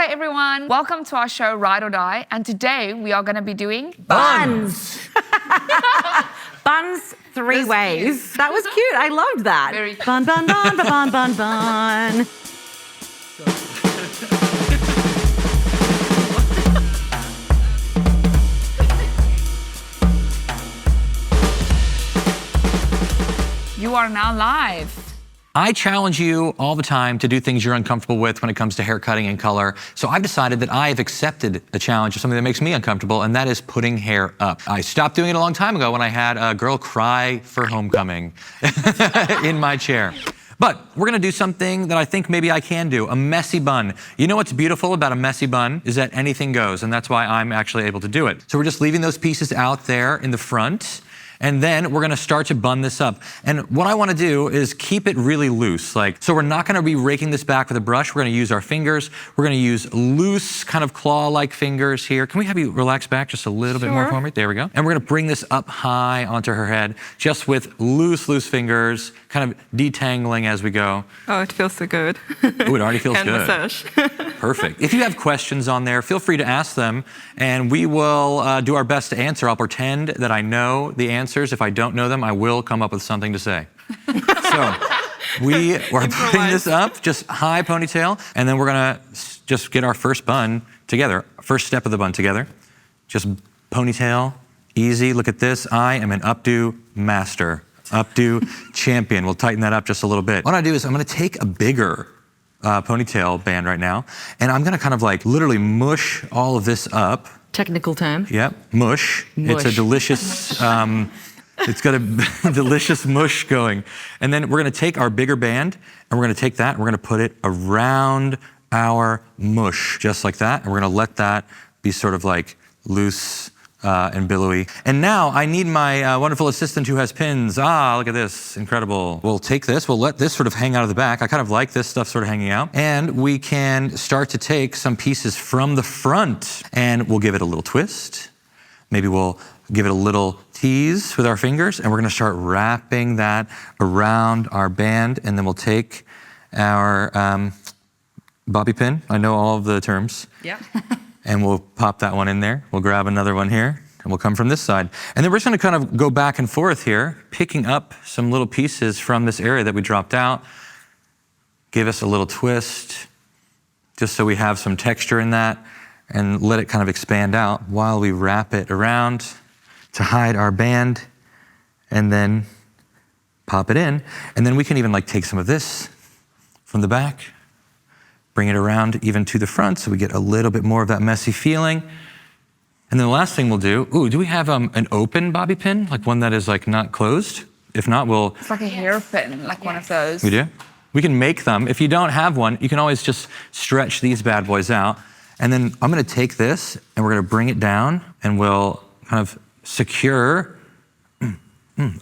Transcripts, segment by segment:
Hi everyone, welcome to our show Ride or Die, and today we are going to be doing Buns. Buns three ways. That was cute. I loved that. Very bun, bun, bun, bun, bun, bun. You are now live. I challenge you all the time to do things you're uncomfortable with when it comes to hair cutting and color. So I've decided that I have accepted a challenge of something that makes me uncomfortable, and that is putting hair up. I stopped doing it a long time ago when I had a girl cry for homecoming in my chair. But we're gonna do something that I think maybe I can do, a messy bun. You know what's beautiful about a messy bun is that anything goes, and that's why I'm actually able to do it. So we're just leaving those pieces out there in the front, and then we're gonna start to bun this up. And what I wanna do is keep it really loose. So we're not gonna be raking this back with a brush. We're gonna use our fingers. We're gonna use loose, kind of claw-like fingers here. Can we have you relax back just a little bit more for me? There we go. And we're gonna bring this up high onto her head, just with loose fingers, kind of detangling as we go. Oh, it feels so good. Oh, it already feels Hand good. massage. Perfect. If you have questions on there, feel free to ask them, and we will do our best to answer. I'll pretend that I know the answers. If I don't know them, I will come up with something to say. So we are putting this up, just high ponytail, and then we're gonna just get our first bun together, first step of the bun together. Just ponytail, easy. Look at this. I am an updo master, updo champion. We'll tighten that up just a little bit. What I do is I'm gonna take a bigger ponytail band right now, and I'm gonna kind of like literally mush all of this up. Technical term. Yep, mush. It's a delicious, it's got a delicious mush going. And then we're gonna take our bigger band, and we're gonna take that, and we're gonna put it around our mush, just like that. And we're gonna let that be sort of like loose and billowy. And now I need my wonderful assistant who has pins. Ah, look at this, incredible. We'll take this, we'll let this sort of hang out of the back. I kind of like this stuff sort of hanging out. And we can start to take some pieces from the front, and we'll give it a little twist. Maybe we'll give it a little tease with our fingers, and we're gonna start wrapping that around our band, and then we'll take our bobby pin. I know all of the terms. Yeah. And we'll pop that one in there. We'll grab another one here, and we'll come from this side. And then we're just gonna kind of go back and forth here, picking up some little pieces from this area that we dropped out. Give us a little twist, just so we have some texture in that, and let it kind of expand out while we wrap it around to hide our band, and then pop it in. And then we can even like take some of this from the back, bring it around even to the front so we get a little bit more of that messy feeling. And then the last thing we'll do, do we have an open bobby pin? Like one that is like not closed? If not, we'll... It's like a hairpin, like one of those. We do? We can make them. If you don't have one, you can always just stretch these bad boys out. And then I'm gonna take this and we're gonna bring it down, and we'll kind of secure.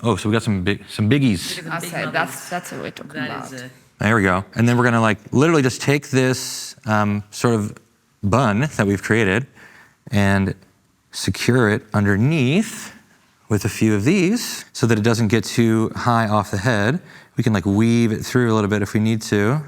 Oh, so we got some biggies. I say that's what we're talking about. There we go. And then we're gonna like literally just take this sort of bun that we've created and secure it underneath with a few of these so that it doesn't get too high off the head. We can like weave it through a little bit if we need to.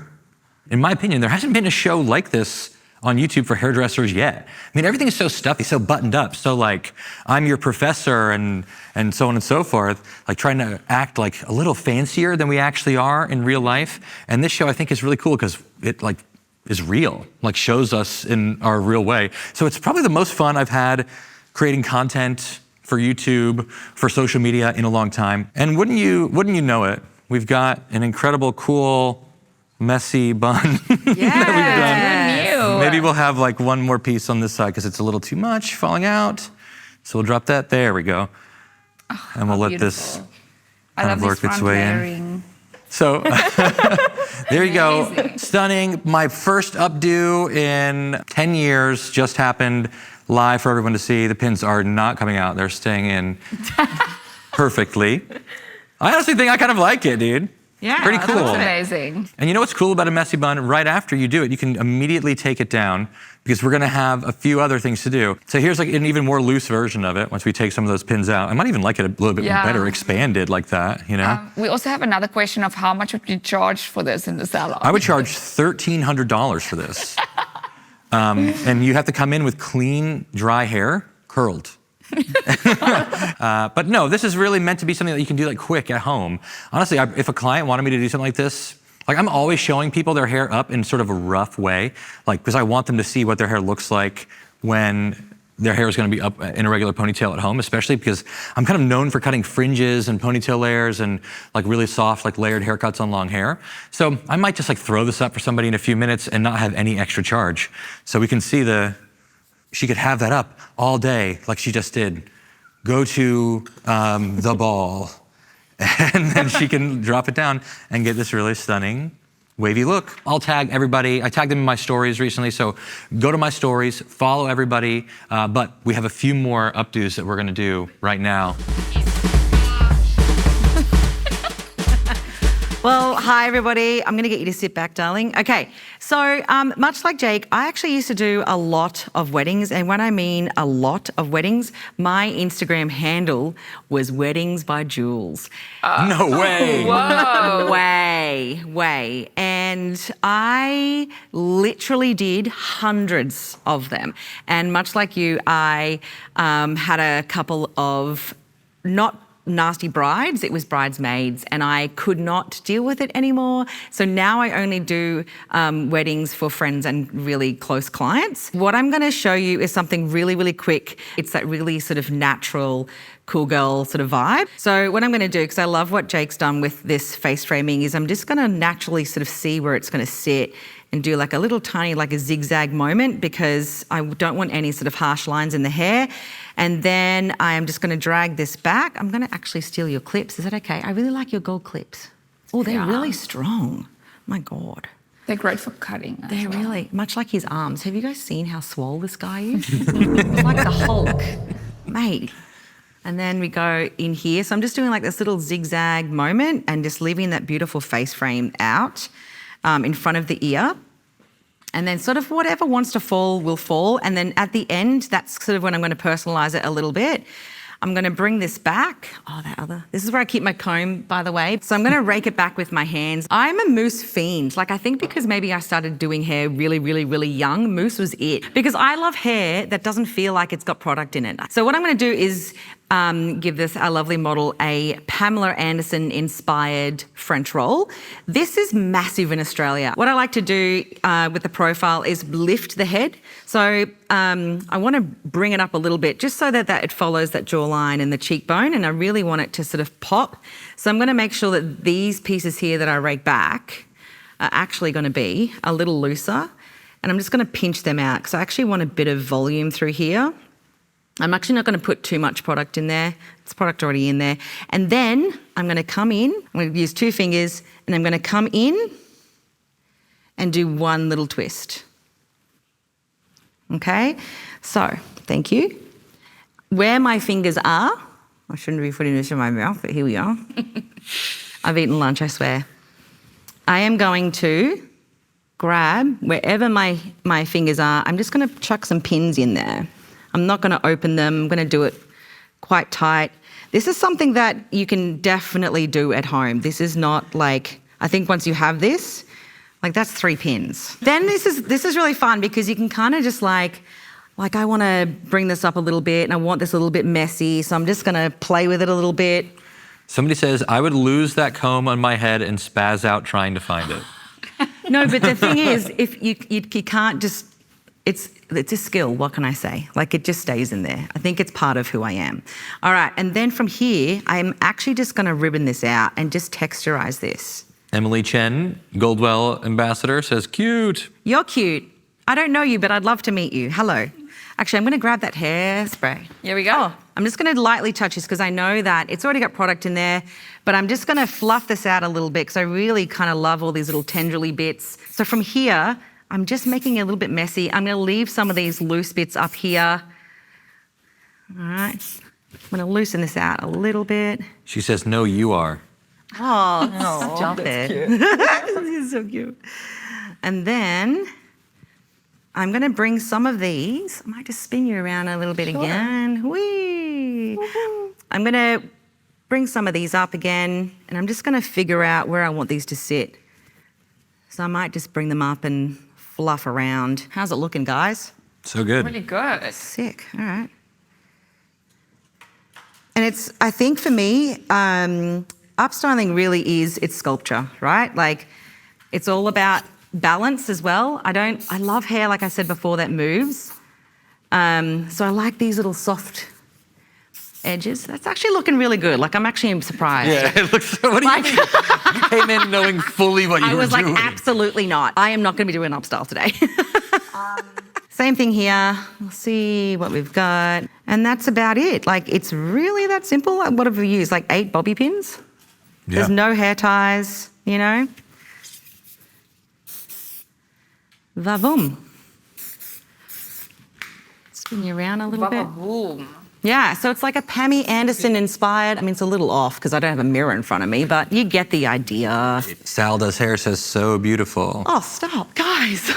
In my opinion, there hasn't been a show like this on YouTube for hairdressers yet. I mean, everything is so stuffy, so buttoned up, so like, I'm your professor and so on and so forth, like trying to act like a little fancier than we actually are in real life. And this show I think is really cool because it like is real, like shows us in our real way. So it's probably the most fun I've had creating content for YouTube, for social media in a long time. And wouldn't you know it, we've got an incredible, cool, messy bun that we've done. Maybe we'll have like one more piece on this side because it's a little too much falling out. So we'll drop that. There we go. Oh, and we'll let this kind of work its way in. So there you go. Stunning. My first updo in 10 years just happened live for everyone to see. The pins are not coming out. They're staying in perfectly. I honestly think I kind of like it, dude. Yeah, pretty cool. That's amazing. And you know what's cool about a messy bun? Right after you do it, you can immediately take it down because we're gonna have a few other things to do. So here's like an even more loose version of it once we take some of those pins out. I might even like it a little bit better expanded like that, you know? We also have another question of how much would you charge for this in the salon? I would charge $1,300 for this. And you have to come in with clean, dry hair, curled. But no, this is really meant to be something that you can do like quick at home. Honestly, if a client wanted me to do something like this, like I'm always showing people their hair up in sort of a rough way, like because I want them to see what their hair looks like when their hair is going to be up in a regular ponytail at home, especially because I'm kind of known for cutting fringes and ponytail layers and like really soft, like layered haircuts on long hair. So I might just like throw this up for somebody in a few minutes and not have any extra charge. So we can see she could have that up all day like she just did. Go to the ball and then she can drop it down and get this really stunning wavy look. I'll tag everybody. I tagged them in my stories recently, so go to my stories, follow everybody, but we have a few more updos that we're gonna do right now. Well, hi everybody. I'm going to get you to sit back, darling. Okay, so much like Jake, I actually used to do a lot of weddings, and when I mean a lot of weddings, my Instagram handle was Weddings by Jools. No way. Whoa. Way. And I literally did hundreds of them. And much like you, I had a couple of not nasty brides, it was bridesmaids, and I could not deal with it anymore. So now I only do weddings for friends and really close clients. What I'm going to show you is something really, really quick. It's that really sort of natural, cool girl sort of vibe. So what I'm going to do, because I love what Jake's done with this face framing, is I'm just going to naturally sort of see where it's going to sit and do like a little tiny, like a zigzag moment, because I don't want any sort of harsh lines in the hair. And then I am just going to drag this back. I'm going to actually steal your clips. Is that okay? I really like your gold clips. Oh, they're really strong. My God. They're great for cutting. They're really, much like his arms. Have you guys seen how swole this guy is? It's like the Hulk, mate. And then we go in here. So I'm just doing like this little zigzag moment and just leaving that beautiful face frame out in front of the ear. And then sort of whatever wants to fall will fall. And then at the end, that's sort of when I'm going to personalize it a little bit. I'm going to bring this back. This is where I keep my comb, by the way. So I'm going to rake it back with my hands. I'm a mousse fiend. Like, I think because maybe I started doing hair really, really, really young, mousse was it. Because I love hair that doesn't feel like it's got product in it. So what I'm going to do is give this, our lovely model, a Pamela Anderson inspired French roll. This is massive in Australia. What I like to do with the profile is lift the head. So I want to bring it up a little bit just so that it follows that jawline and the cheekbone, and I really want it to sort of pop. So I'm going to make sure that these pieces here that I rake back are actually going to be a little looser, and I'm just going to pinch them out because I actually want a bit of volume through here. I'm actually not going to put too much product in there. There's product already in there. And then I'm going to come in, I'm going to use 2 fingers, and I'm going to come in and do one little twist. Okay? So, thank you. Where my fingers are, I shouldn't be putting this in my mouth, but here we are. I've eaten lunch, I swear. I am going to grab wherever my fingers are. I'm just going to chuck some pins in there. I'm not going to open them. I'm going to do it quite tight. This is something that you can definitely do at home. This is not like, I think once you have this, like that's 3 pins. Then this is really fun because you can kind of just like I want to bring this up a little bit and I want this a little bit messy, so I'm just going to play with it a little bit. Somebody says, I would lose that comb on my head and spaz out trying to find it. No, but the thing is, if you can't just, it's a skill, what can I say? Like, it just stays in there. I think it's part of who I am. All right, and then from here, I'm actually just going to ribbon this out and just texturize this. Emily Chen, Goldwell ambassador, says, cute. You're cute. I don't know you, but I'd love to meet you. Hello. Actually, I'm going to grab that hairspray. Here we go. Oh, I'm just going to lightly touch this because I know that it's already got product in there, but I'm just going to fluff this out a little bit because I really kind of love all these little tendrily bits. So from here, I'm just making it a little bit messy. I'm going to leave some of these loose bits up here. All right. I'm going to loosen this out a little bit. She says, no, you are. Oh, stop it. This is so cute. And then I'm going to bring some of these. I might just spin you around a little bit again. Whee! I'm going to bring some of these up again, and I'm just going to figure out where I want these to sit. So I might just bring them up and fluff around. How's it looking, guys? So good. Really good. Sick. All right. And it's, I think for me, upstyling really is, it's sculpture, right? Like, it's all about balance as well. I love hair, like I said before, that moves. So I like these little soft edges. That's actually looking really good. Like, I'm actually surprised. Yeah, it looks so, what do you mean? You came in knowing fully what you were doing. I was like, absolutely not. I am not going to be doing upstyle today. Same thing here. We'll see what we've got. And that's about it. Like, it's really that simple. Like, what have we used? Like 8 bobby pins? Yeah. There's no hair ties, you know? Va-voom. Spin you around a little bit. Boom. Yeah, so it's like a Pammy Anderson inspired. I mean, it's a little off because I don't have a mirror in front of me, but you get the idea. Sal does hair says so beautiful. Oh, stop, guys.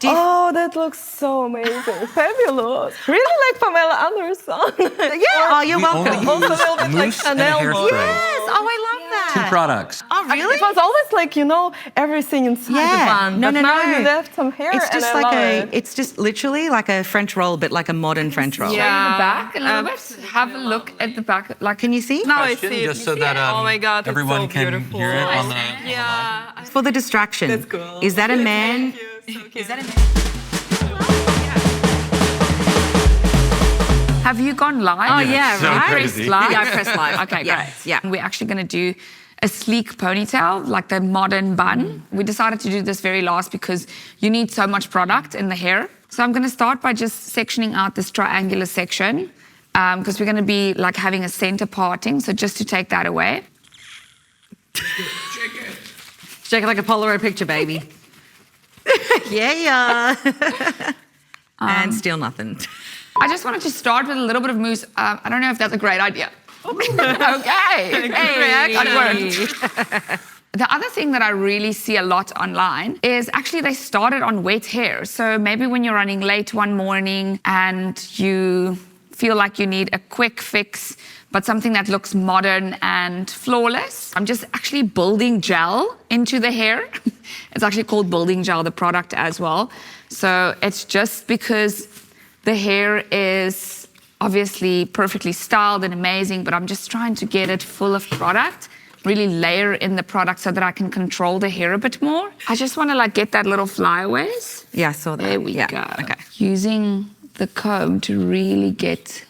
Oh, that looks so amazing. Fabulous. Really like Pamela Anderson. Yeah, oh, you're We welcome. only Also a use little bit like mousse and a Chanel hairspray. mousse. Yes, oh, I love that. 2 products. Oh, really? It was always like, you know, everything inside the bun. No, but no, now no. you left some hair It's and just I like love it. it's just literally like a French roll, but like a modern French roll. Yeah. The back a little bit. Have a look at the back. Like, Can you see? Now I Question, see it. just so that oh my God, everyone it's so can beautiful. hear it on the. Yeah. For the distraction. That's cool. Is that a man? Thank you. So cute. Is that a man? have you gone live? Oh, yeah, so right? crazy. Live? Yeah, I pressed live. Okay, Yeah, great. yeah. We're actually going to do a sleek ponytail, like the modern bun. We decided to do this very last because you need so much product in the hair. So I'm going to start by just sectioning out this triangular section because we're going to be like having a center parting. So just to take that away. Shake it like a Polaroid picture, baby. yeah. And still nothing. I just wanted to start with a little bit of mousse. I don't know if that's a great idea. Okay. Hey, that worked. The other thing that I really see a lot online is actually they started on wet hair. So maybe when you're running late one morning and you feel like you need a quick fix, but something that looks modern and flawless, I'm just actually building gel into the hair. It's actually called building gel, the product as well. So it's just because the hair is obviously perfectly styled and amazing, but I'm just trying to get it full of product, really layer in the product so that I can control the hair a bit more. I just want to like get that little flyaways. Yeah, I saw that. There we yeah. go. Okay. Using the comb to really get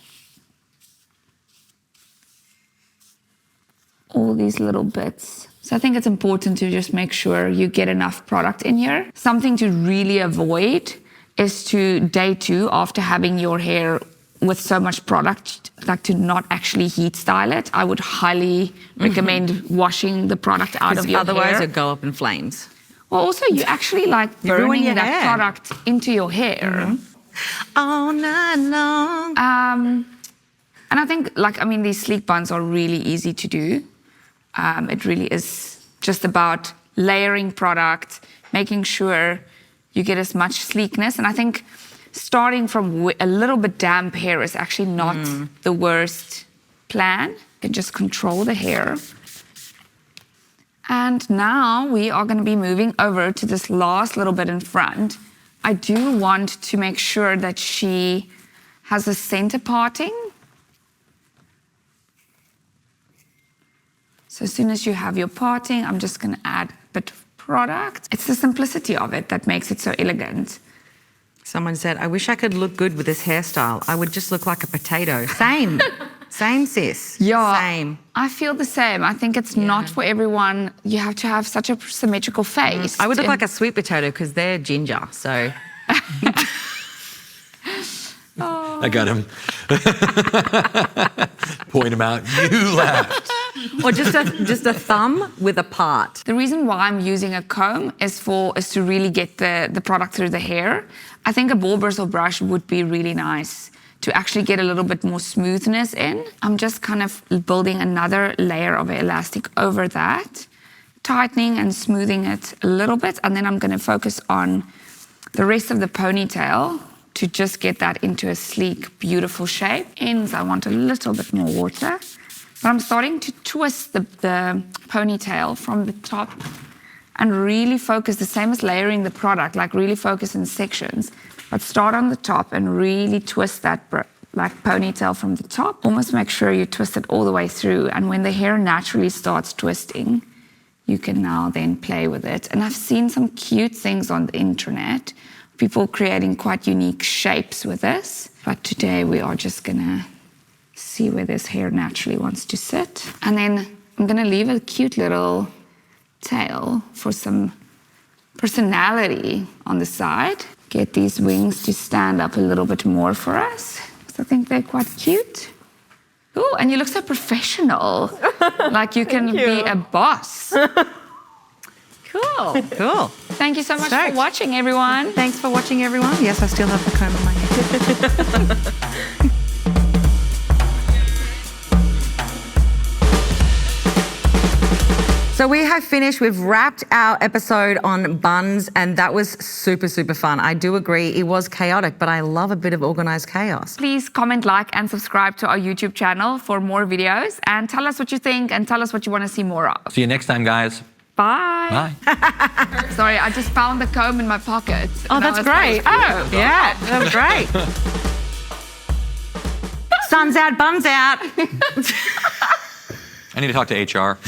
all these little bits. So I think it's important to just make sure you get enough product in here. Something to really avoid is to day 2 after having your hair with so much product, like to not actually heat style it. I would highly recommend washing the product out of your Otherwise hair. it'll go up in flames. Well, also you actually like You ruin burning your that hair. product into your hair. All night long. And I think, like, I mean, these sleek buns are really easy to do. It really is just about layering product, making sure you get as much sleekness. And I think starting from a little bit damp hair is actually not the worst plan. You can just control the hair. And now we are going to be moving over to this last little bit in front. I do want to make sure that she has a center parting. So as soon as you have your parting, I'm just going to add a bit of product. It's the simplicity of it that makes it so elegant. Someone said, I wish I could look good with this hairstyle. I would just look like a potato. Same. Same, sis. Yeah, Same. I feel the same. I think it's not for everyone. You have to have such a symmetrical face. I would look like a sweet potato because they're ginger, so. I got him. Point him out. You laughed. Or just a thumb with a part. The reason why I'm using a comb is to really get the product through the hair. I think a ball bristle brush would be really nice to actually get a little bit more smoothness in. I'm just kind of building another layer of elastic over that, tightening and smoothing it a little bit, and then I'm going to focus on the rest of the ponytail to just get that into a sleek, beautiful shape. Ends, I want a little bit more water. But I'm starting to twist the ponytail from the top and really focus, the same as layering the product, like really focus in sections. But start on the top and really twist that like ponytail from the top. Almost make sure you twist it all the way through. And when the hair naturally starts twisting, you can now then play with it. And I've seen some cute things on the internet, people creating quite unique shapes with this. But today we are just gonna see where this hair naturally wants to sit. And then I'm gonna leave a cute little tail for some personality on the side. Get these wings to stand up a little bit more for us. I think they're quite cute. Oh, and you look so professional. Like you can be a boss. Cool. Cool. Thank you so much for watching, everyone. Thanks for watching, everyone. Yes, I still have the comb in my hair. So we have finished, we've wrapped our episode on buns, and that was super, super fun. I do agree, it was chaotic, but I love a bit of organized chaos. Please comment, like, and subscribe to our YouTube channel for more videos, and tell us what you think, and tell us what you want to see more of. See you next time, guys. Bye. Bye. Sorry, I just found the comb in my pocket. Oh, that's great. Oh, yeah, that was great. Sun's out, buns out. I need to talk to HR.